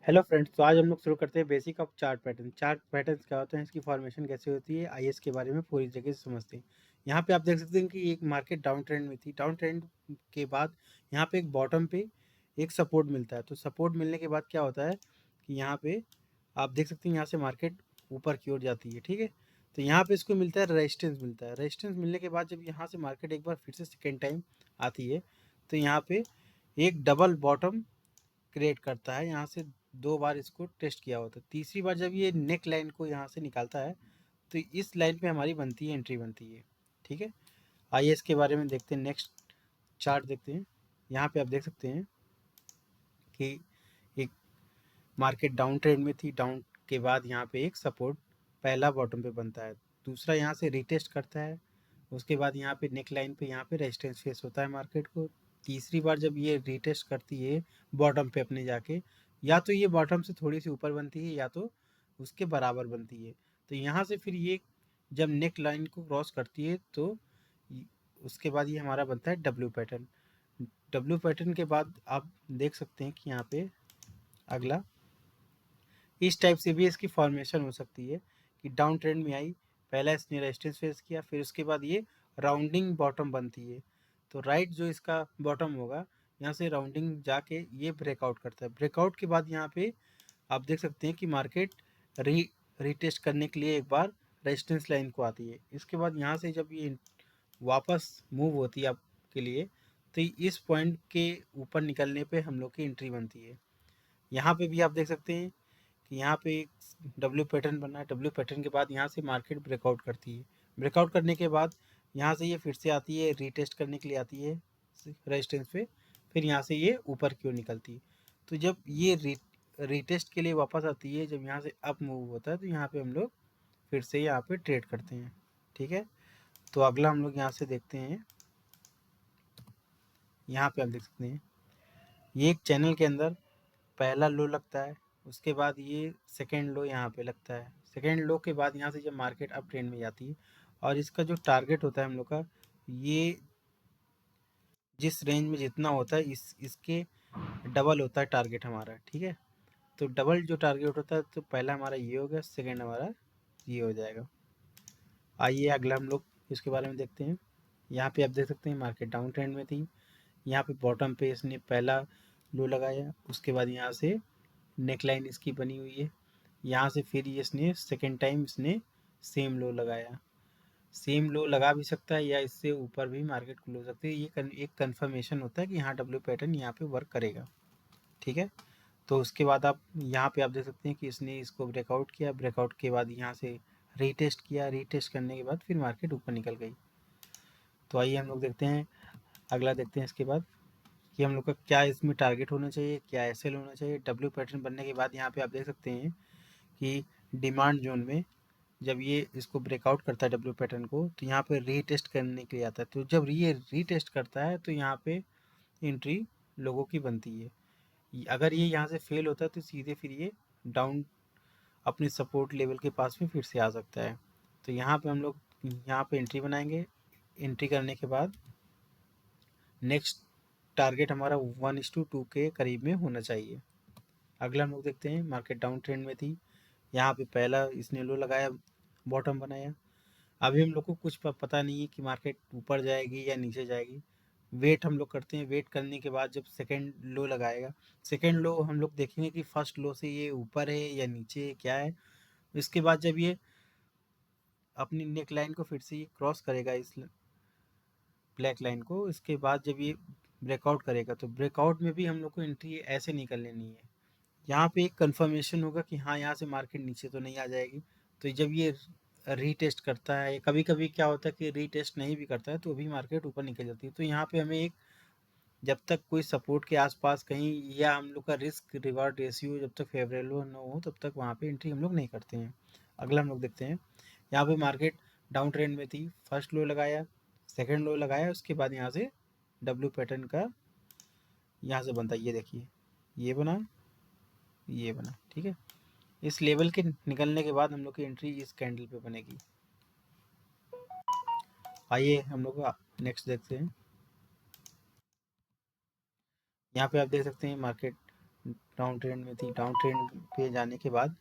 Hello friends, तो आज हम लोग शुरू करते हैं basic of chart pattern. Chart patterns क्या होते हैं, इसकी फॉर्मेशन कैसे होती है, आईएएस के बारे में पूरी तरीके से समझते हैं। यहाँ पे आप देख सकते हैं कि एक मार्केट डाउन ट्रेंड में थी। डाउन ट्रेंड के बाद यहाँ पे एक बॉटम पे एक सपोर्ट मिलता है। तो सपोर्ट मिलने के बाद क्या होता है कि यहाँ पे आप देख सकते हैं यहाँ से मार्केट ऊपर की ओर जाती है। ठीक है, तो यहाँ पे इसको मिलता है रेजिस्टेंस मिलता है। रेजिस्टेंस मिलने के बाद जब यहाँ से मार्केट एक बार फिर से सेकेंड टाइम आती है तो यहाँ पे एक डबल बॉटम क्रिएट करता है। यहाँ से दो बार इसको टेस्ट किया होता है। तीसरी बार जब ये नेक लाइन को यहाँ से निकालता है तो इस लाइन पे हमारी बनती है, एंट्री बनती है। ठीक है, आइए इसके बारे में देखते हैं। नेक्स्ट चार्ट देखते हैं। यहाँ पे आप देख सकते हैं कि एक मार्केट डाउन ट्रेंड में थी। डाउन के बाद यहाँ पे एक सपोर्ट पहला बॉटम पे बनता है, दूसरा यहाँ से रिटेस्ट करता है, उसके बाद यहाँ पे नेक लाइन पे यहाँ पे रेजिस्टेंस फेस होता है मार्केट को। तीसरी बार जब ये रिटेस्ट करती है बॉटम पे अपने जाके, या तो ये बॉटम से थोड़ी सी ऊपर बनती है या तो उसके बराबर बनती है। तो यहाँ से फिर ये जब नेक लाइन को क्रॉस करती है तो उसके बाद ये हमारा बनता है डब्ल्यू पैटर्न। डब्ल्यू पैटर्न के बाद आप देख सकते हैं कि यहाँ पे अगला इस टाइप से भी इसकी फॉर्मेशन हो सकती है कि डाउन ट्रेंड में आई, पहला इसने रेजिस्टेंस फेस किया, फिर उसके बाद ये राउंडिंग बॉटम बनती है। तो राइट जो इसका बॉटम होगा यहाँ से राउंडिंग जाके ये ब्रेकआउट करता है। ब्रेकआउट के बाद यहाँ पे आप देख सकते हैं कि मार्केट रीटेस्ट करने के लिए एक बार रेजिस्टेंस लाइन को आती है। इसके बाद यहाँ से जब ये वापस मूव होती है आपके लिए तो इस पॉइंट के ऊपर निकलने पे हम लोग की एंट्री बनती है। यहाँ पे भी आप देख सकते हैं कि यहाँ पे एक डब्ल्यू पैटर्न बना है। डब्ल्यू पैटर्न के बाद यहाँ से मार्केट ब्रेकआउट करती है। ब्रेकआउट करने के बाद यहाँ से ये फिर से आती है, रीटेस्ट करने के लिए आती है रेजिस्टेंस पे, फिर यहाँ से ये ऊपर की ओर निकलती है। तो जब ये रीटेस्ट के लिए वापस आती है, जब यहाँ से अप मूव होता है तो यहाँ पे हम लोग फिर से यहाँ पे ट्रेड करते हैं। ठीक है, तो अगला हम लोग यहाँ से देखते हैं। यहाँ पे आप देख सकते हैं ये एक चैनल के अंदर पहला लो लगता है, उसके बाद ये सेकेंड लो यहाँ पे लगता है। सेकेंड लो के बाद यहाँ से जब मार्केट अप ट्रेंड में जाती है और इसका जो टारगेट होता है हम लोग का, ये जिस रेंज में जितना होता है इसके डबल होता है टारगेट हमारा। ठीक है, तो डबल जो टारगेट होता है तो पहला हमारा ये हो गया, सेकेंड हमारा ये हो जाएगा। आइए अगला हम लोग इसके बारे में देखते हैं। यहाँ पे आप देख सकते हैं मार्केट डाउन ट्रेंड में थी। यहाँ पे बॉटम पे इसने पहला लो लगाया, उसके बाद यहाँ से नेकलाइन इसकी बनी हुई है। यहाँ से फिर इसने सेकेंड टाइम इसने सेम लो लगाया। सेम लो लगा भी सकता है या इससे ऊपर भी मार्केट खुल हो सकती है। ये एक कंफर्मेशन होता है कि यहाँ डब्ल्यू पैटर्न यहाँ पे वर्क करेगा। ठीक है, तो उसके बाद आप यहाँ पे आप देख सकते हैं कि इसने इसको ब्रेकआउट किया। ब्रेकआउट के बाद यहाँ से रीटेस्ट किया। रीटेस्ट करने के बाद फिर मार्केट ऊपर निकल गई। तो आइए हम लोग देखते हैं, अगला देखते हैं इसके बाद कि हम लोग का क्या इसमें टारगेट होना चाहिए, क्या एसएल होना चाहिए। डब्ल्यू पैटर्न बनने के बाद यहाँ पे आप देख सकते हैं कि डिमांड जोन में जब ये इसको ब्रेकआउट करता है डब्ल्यू पैटर्न को, तो यहाँ पे रीटेस्ट करने के लिए आता है। तो जब ये रीटेस्ट करता है तो यहाँ पे एंट्री लोगों की बनती है। अगर ये यहाँ से फेल होता है तो सीधे फिर ये डाउन अपने सपोर्ट लेवल के पास में फिर से आ सकता है। तो यहाँ पे हम लोग यहाँ पे एंट्री बनाएंगे। एंट्री करने के बाद नेक्स्ट टारगेट हमारा 1:2 के करीब में होना चाहिए। अगला हम लोग देखते हैं, मार्केट डाउन ट्रेंड में थी। यहाँ पे पहला इसने लो लगाया, बॉटम बनाया। अभी हम लोग को कुछ पता नहीं है कि मार्केट ऊपर जाएगी या नीचे जाएगी। वेट हम लोग करते हैं। वेट करने के बाद जब सेकेंड लो लगाएगा, सेकेंड लो हम लोग देखेंगे कि फर्स्ट लो से ये ऊपर है या नीचे है, क्या है। इसके बाद जब ये अपनी नेक लाइन को फिर से ये क्रॉस करेगा इस ब्लैक लाइन को, इसके बाद जब ये ब्रेकआउट करेगा तो ब्रेकआउट में भी हम लोग को एंट्री ऐसे निकल लेनी है। यहाँ पे एक कंफर्मेशन होगा कि हाँ यहाँ से मार्केट नीचे तो नहीं आ जाएगी। तो जब ये रीटेस्ट करता है, कभी कभी क्या होता है कि रीटेस्ट नहीं भी करता है तो भी मार्केट ऊपर निकल जाती है। तो यहाँ पे हमें एक, जब तक कोई सपोर्ट के आसपास कहीं या हम लोग का रिस्क रिवार्ड रेशियो जब तक फेवरेबल न हो तब तक वहाँ पे एंट्री हम लोग नहीं करते हैं। अगला हम लोग देखते हैं, यहाँ पे मार्केट डाउन ट्रेंड में थी। फर्स्ट लो लगाया, सेकेंड लो लगाया, उसके बाद यहाँ से डब्ल्यू पैटर्न का यहाँ से बनता है। ये देखिए, ये बना, ये बना। ठीक है, इस लेवल के निकलने के बाद हम लोग की एंट्री इस कैंडल पे बनेगी। आइए हम लोग नेक्स्ट देखते हैं। यहाँ पे आप देख सकते हैं मार्केट डाउन ट्रेंड में थी। डाउन ट्रेंड पे जाने के बाद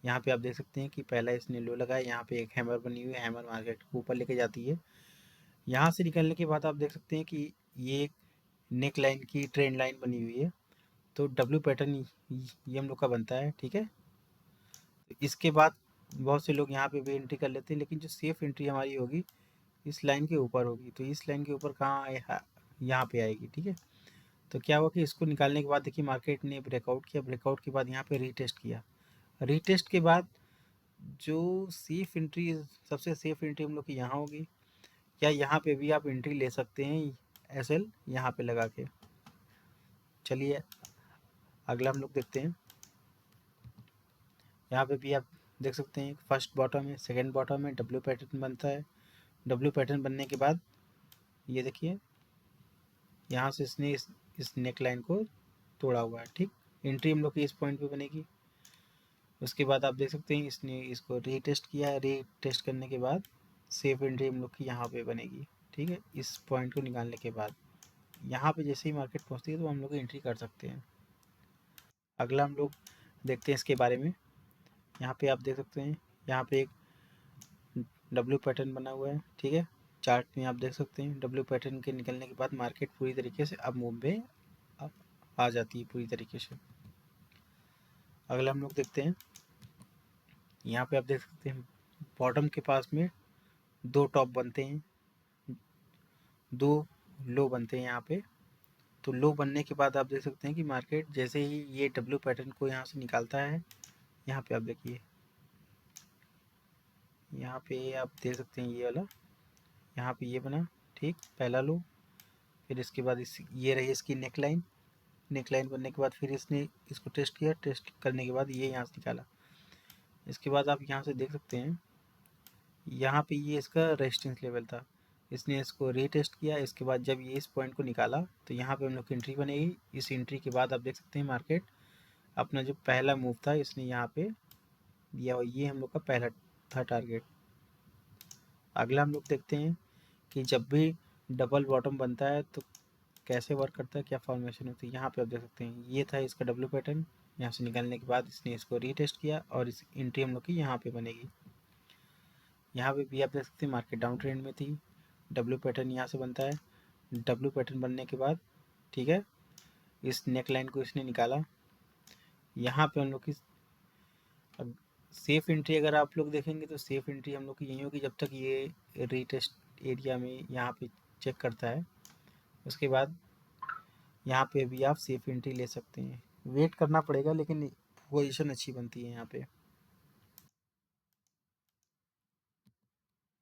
यहाँ पे आप देख सकते हैं कि पहला इसने लो लगाया, यहाँ पे एक हैमर बनी हुई है, हैमर मार्केट को ऊपर लेके जाती है। यहाँ से निकलने के बाद आप देख सकते हैं कि ये एक नेक लाइन की ट्रेंड लाइन बनी हुई है। तो डब्ल्यू पैटर्न ये हम लोग का बनता है, ठीक है। इसके बाद बहुत से लोग यहाँ पे भी एंट्री कर लेते हैं, लेकिन जो सेफ एंट्री हमारी होगी इस लाइन के ऊपर होगी। तो इस लाइन के ऊपर कहाँ यहाँ पे आएगी, ठीक है। तो क्या हुआ कि इसको निकालने के बाद देखिए मार्केट ने ब्रेकआउट किया, ब्रेकआउट के बाद यहाँ पे रीटेस्ट किया। रीटेस्ट के बाद जो सेफ एंट्री, सबसे सेफ एंट्री हम लोग की यहाँ होगी। या यहाँ पे भी आप एंट्री ले सकते हैं एसएल यहाँ पे लगा के। चलिए अगला हम लोग देखते हैं। यहाँ पे भी आप देख सकते हैं फर्स्ट बॉटम है, सेकंड बॉटम है, डब्ल्यू पैटर्न बनता है। डब्ल्यू पैटर्न बनने के बाद ये देखिए यहाँ से इसने इस नेक लाइन को तोड़ा हुआ है, ठीक। एंट्री हम लोग की इस पॉइंट पे बनेगी। उसके बाद आप देख सकते हैं इसने इसको रीटेस्ट किया है। रीटेस्ट करने के बाद सेफ एंट्री हम लोग की यहाँ पे बनेगी, ठीक है। इस पॉइंट को निकालने के बाद यहाँ पे जैसे ही मार्केट पहुँचती है तो हम लोग एंट्री कर सकते हैं। अगला हम लोग देखते हैं इसके बारे में। यहाँ पे आप देख सकते हैं यहाँ पे एक डब्ल्यू पैटर्न बना हुआ है, ठीक है। चार्ट में आप देख सकते हैं डब्ल्यू पैटर्न के निकलने के बाद मार्केट पूरी तरीके से अब मूव में अब आ जाती है पूरी तरीके से। अगला हम लोग देखते हैं। यहाँ पे आप देख सकते हैं बॉटम के पास में दो टॉप बनते हैं, दो लो बनते हैं यहाँ पे। तो लो बनने के बाद आप देख सकते हैं कि मार्केट जैसे ही ये डब्ल्यू पैटर्न को यहाँ से निकालता है, यहाँ पे आप देखिए, यहाँ पे आप देख सकते हैं ये वाला, यहाँ पे ये बना, ठीक, पहला लो। फिर इसके बाद ये रही इसकी नेक लाइन। नेक लाइन बनने के बाद फिर इसने इसको टेस्ट किया, टेस्ट करने के बाद ये यहाँ से निकाला। इसके बाद आप यहाँ से देख सकते हैं यहाँ पे ये इसका रेजिस्टेंस लेवल था। इसने इसको रीटेस्ट किया। इसके बाद जब ये इस पॉइंट को निकाला तो यहाँ पे हम लोग की एंट्री बनेगी। इस एंट्री के बाद आप देख सकते हैं मार्केट अपना जो पहला मूव था इसने यहाँ पे दिया, और ये हम लोग का पहला था टारगेट। अगला हम लोग देखते हैं कि जब भी डबल बॉटम बनता है तो कैसे वर्क करता है, क्या फॉर्मेशन होती है। यहाँ पे आप देख सकते हैं ये था इसका डब्ल्यू पैटर्न। यहाँ से निकालने के बाद इसने इसको रीटेस्ट किया और इस एंट्री हम लोग की यहाँ पे बनेगी। यहाँ पे भी आप देख सकते हैं मार्केट डाउन ट्रेंड में थी। डब्ल्यू पैटर्न यहाँ से बनता है। डब्ल्यू पैटर्न बनने के बाद, ठीक है, इस नेक लाइन को इसने निकाला। यहाँ पे हम लोग की अब सेफ एंट्री अगर आप लोग देखेंगे तो सेफ एंट्री हम लोग की यही होगी जब तक ये रीटेस्ट एरिया में यहाँ पे चेक करता है। उसके बाद यहाँ पे भी आप सेफ एंट्री ले सकते हैं। वेट करना पड़ेगा लेकिन पोजीशन अच्छी बनती है यहाँ पे।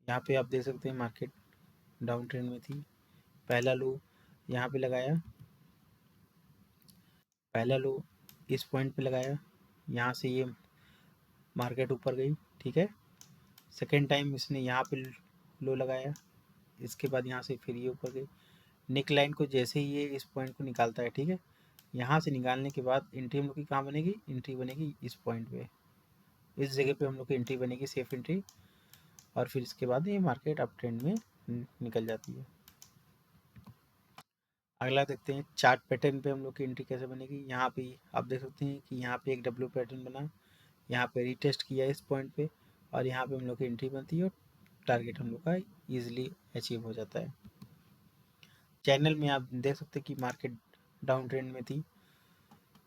यहाँ पे आप देख सकते हैं मार्केट डाउन ट्रेंड में थी। पहला लो यहाँ पे लगाया, पहला लो इस पॉइंट पे लगाया, यहाँ से ये मार्केट ऊपर गई, ठीक है। सेकेंड टाइम इसने यहाँ पे लो लगाया, इसके बाद यहाँ से फिर ये ऊपर गई। नेक लाइन को जैसे ही ये इस पॉइंट को निकालता है, ठीक है, यहाँ से निकालने के बाद एंट्री हम लोग की कहाँ बनेगी, एंट्री बनेगी इस पॉइंट पे। इस जगह पे हम लोग की एंट्री बनेगी, सेफ एंट्री। और फिर इसके बाद ये मार्केट अप ट्रेंड में निकल जाती है। अगला देखते हैं चार्ट पैटर्न पे हम लोग की एंट्री कैसे बनेगी। यहाँ पे आप देख सकते हैं कि यहाँ पे एक डब्ल्यू पैटर्न बना, यहाँ पे रीटेस्ट किया इस पॉइंट पे, और यहाँ पे हम लोग की एंट्री बनती है और टारगेट हम लोग का ईजिली अचीव हो जाता है। चैनल में आप देख सकते हैं कि मार्केट डाउन ट्रेंड में थी,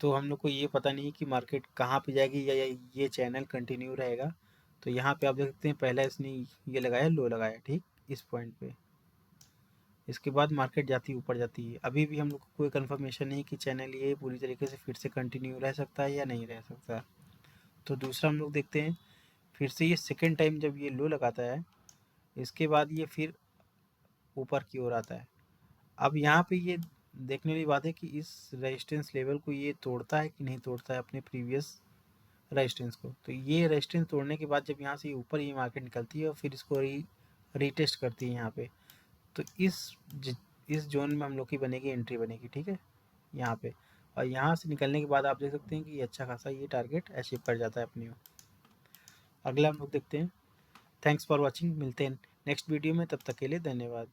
तो हम लोग को ये पता नहीं कि मार्केट कहाँ पे जाएगी या ये चैनल कंटिन्यू रहेगा। तो यहाँ पे आप देख सकते हैं पहला इसने ये लगाया, लो लगाया, ठीक, इस पॉइंट पे। इसके बाद मार्केट जाती है ऊपर जाती है। अभी भी हम लोग को कोई कंफर्मेशन नहीं कि चैनल ये पूरी तरीके से फिर से कंटिन्यू रह सकता है या नहीं रह सकता। तो दूसरा हम लोग देखते हैं फिर से ये सेकेंड टाइम जब ये लो लगाता है, इसके बाद ये फिर ऊपर की ओर आता है। अब यहाँ पे ये देखने वाली बात है कि इस रेजिस्टेंस लेवल को ये तोड़ता है कि नहीं तोड़ता है अपने प्रीवियस रेजिस्टेंस को। तो ये रेजिस्टेंस तोड़ने के बाद जब यहाँ से ऊपर ये मार्केट निकलती है और फिर इसको रीटेस्ट करती है यहाँ पे, तो इस जोन में हम लोग की बनेगी एंट्री बनेगी, ठीक है, यहाँ पे। और यहाँ से निकलने के बाद आप देख सकते हैं कि अच्छा खासा ये टारगेट अचीव कर जाता है अपनी। अगला हम लोग देखते हैं। थैंक्स फॉर वॉचिंग, मिलते हैं नेक्स्ट वीडियो में, तब तक के लिए धन्यवाद।